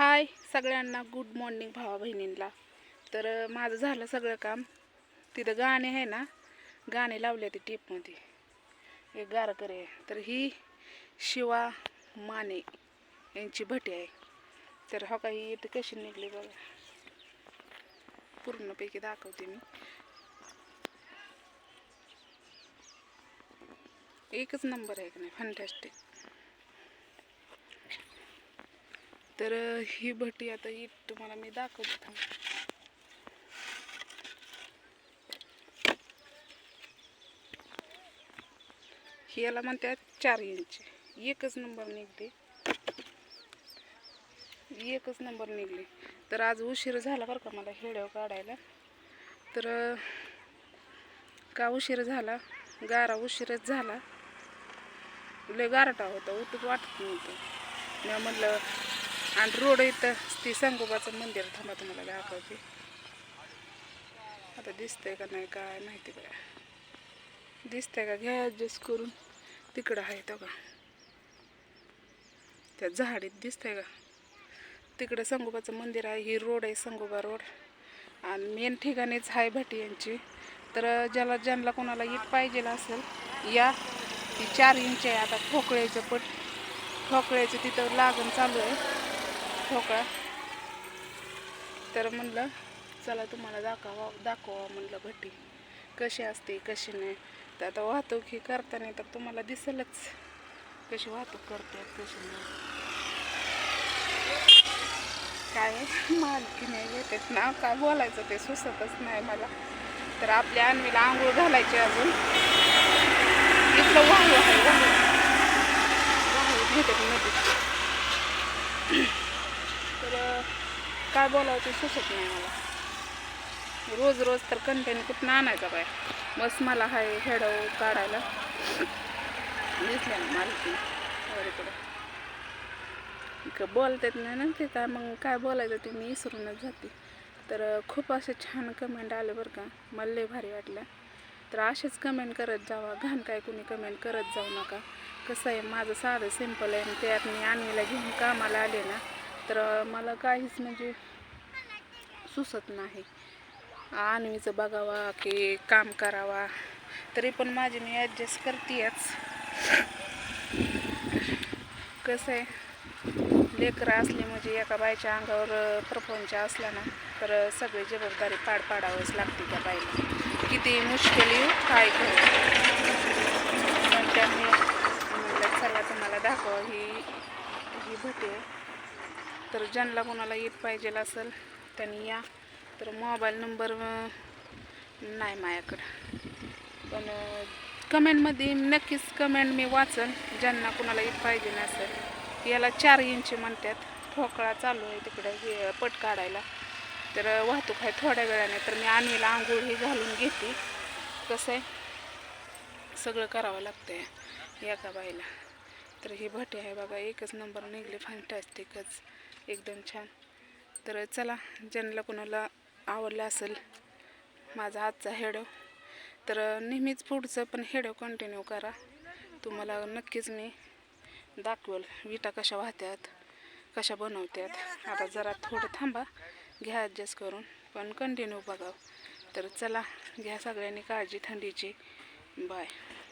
हाय सगळ्यांना, good morning भावा बहिणींना. तर माझं झालं सगळं काम. तिथं गाणे आहे ना, गाणे लावले ते टेपमध्ये, एक गारकरी आहे. तर ही शिवा माने यांची भटी आहे. तर हो काही इथे कशी निघली बघा, पूर्णपैकी दाखवते मी. एकच नंबर आहे का नाही, फंटॅस्टिक. तर ही भटी आता ही तुम्हाला मी दाखवते. याला म्हणतात 4 इंच. एकच नंबर निघली. तर आज उशीर झाला बरं का मला व्हिडिओ काढायला. तर का उशीर झाला, गारा उशीरच झाला. लय गारटा होता, उठूच वाटत नव्हतं. मी म्हणलं, आणि रोड इथं ती संगोबाचं मंदिर, थांबा तुम्हाला दाखवते. आता दिसतंय का नाही काय माहिती बघा, दिसतंय का, घ्या ॲडजस्ट करून. तिकडं आहे तो का, त्या झाडीत दिसतंय का, तिकडं संगोबाचं मंदिर आहे. ही रोड आहे, संगोबा रोड. आणि मेन ठिकाणीच आहे भटी यांची. तर ज्यांना कोणाला इट पाहिजे असेल या. ती 4 इंच आहे. आता ठोकळ्याचं तिथं लागण चालू आहे, ठोकळा. तर म्हणलं चला तुम्हाला दाखवा म्हणलं भटी कशी असते कशी नाही. तर आता वाहतूक ही करताना तर तुम्हाला दिसेलच कशी वाहतूक करतात कशी नाही. काय मालकी नाही येतेच ना, काय बोलायचं ते सुचतच नाही मला. तर आपल्या अन्वीला आंघोळ घालायची अजून. इथलं वाहू भेटत नदीत. तर काय बोलावं ते सुचत नाही मला. रोज तर कंटेंट कुठं आणायचा बाय. मस्त मला हाय हेडव काढायला दिसल्या ना मालकी वरीकडं बोलतात नाही ना ते, काय मग काय बोलायचं ते मी विसरूनच जाते. तर खूप असे छान कमेंट आले बरं का, मला लय भारी वाटलं. तर असेच कमेंट करत जावा, घाण काय कुणी कमेंट करत जाऊ नका. कसं आहे, माझं साधं सिंपल आहे. त्यात मी अन्वीला घेऊन कामाला आले ना, तर मला काहीच म्हणजे सुचत नाही अन्वीचं बघावा की काम करावा. तरी पण माझी मी ॲडजस्ट करतेच. कसं आहे, लेकरं असली म्हणजे एका बाईच्या अंगावर प्रपंच असला ना, तर सगळी जबाबदारी पाडावंच लागते त्या बाईला. किती मुश्किल येऊ काय करू. पण त्यांनी म्हणलं चला तुम्हाला दाखवा ही भटी आहे. तर ज्यांना कोणाला येत पाहिजे असेल त्यांनी या. तर मोबाईल नंबर नाही माझ्याकडं, पण कमेंटमध्ये नक्कीच कमेंट मी वाचन. ज्यांना कोणाला येत पाहिजे नसेल. याला 4 इंच म्हणतात. ठोकळा चालू आहे तिकडे पट काढायला. तर वाहतूक आहे थोड्या वेळाने. तर मी अन्वीला आंघोळ ही घालून घेते. कसं आहे, सगळं करावं लागतं एका बाईला. तर ही भटी आहे बघा, एकच नंबर निघली, फॅन्टॅस्टिकच, एकदम छान. तर चला, ज्यांना कोणाला आवडलं असेल माझा आजचा हेडो, तर नेहमीच पुढचं पण हेडो कंटिन्यू करा. तुम्हाला नक्कीच मी दाखवेल विटा कशा वाहत्यात, कशा बनवतात. आता जरा थोडं थांबा, घ्या ॲडजस्ट करून, पण कंटिन्यू बघा. तर चला, घ्या सगळ्यांनी काळजी थंडीची. बाय.